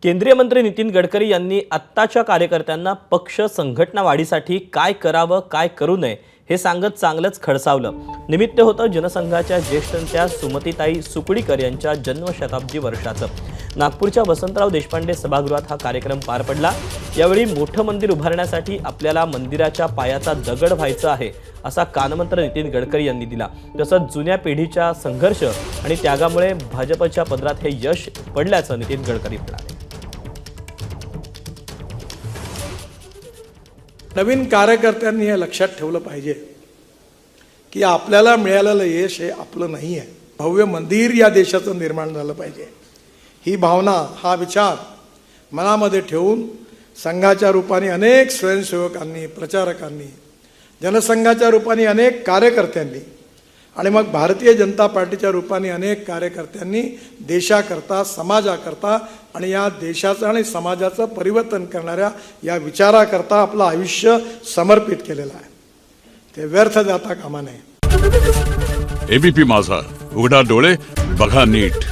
केंद्रीय मंत्री नितीन गडकरी यांनी आत्ताच्या कार्यकर्त्यांना पक्ष संघटना वाढीसाठी काय करावं काय करू नये हे सांगत चांगलंच खडसावलं। निमित्त होतं जनसंघाच्या ज्येष्ठनेत्या सुमतीताई सुकडीकर यांच्या जन्मशताब्दी वर्षाचं। नागपूरच्या वसंतराव देशपांडे सभागृहात हा कार्यक्रम पार पडला। यावेळी मोठं मंदिर उभारण्यासाठी आपल्याला मंदिराच्या पायाचा दगड व्हायचा आहे असा कानमंत्र नितीन गडकरी यांनी दिला। तसंच जुन्या पिढीच्या संघर्ष आणि त्यागामुळे भाजपच्या पदरात हे यश पडल्याचं नितीन गडकरी म्हणाले। नवीन कार्यकर्त्यांनी हे लक्षात ठेवलं पाहिजे की आपल्याला मिळालेलं यश हे आपलं नाही आहे। भव्य मंदिर या देशाचं निर्माण झालं पाहिजे, ही भावना हा विचार मनामध्ये ठेवून संघाच्या रूपाने अनेक स्वयंसेवकांनी, प्रचारकांनी, जनसंघाच्या रूपाने अनेक कार्यकर्त्यांनी आणि मग भारतीय जनता पार्टीच्या रूपाने अनेक कार्यकर्त्यांनी देशाकरता, समाजाकरता आणि या देशाचं आणि समाजाचं परिवर्तन करणाऱ्या या विचाराकरता आपलं आयुष्य समर्पित केलेलं आहे। ते व्यर्थ जाता कामा नये। एबीपी माझा, उघडा डोळे बघा नीट।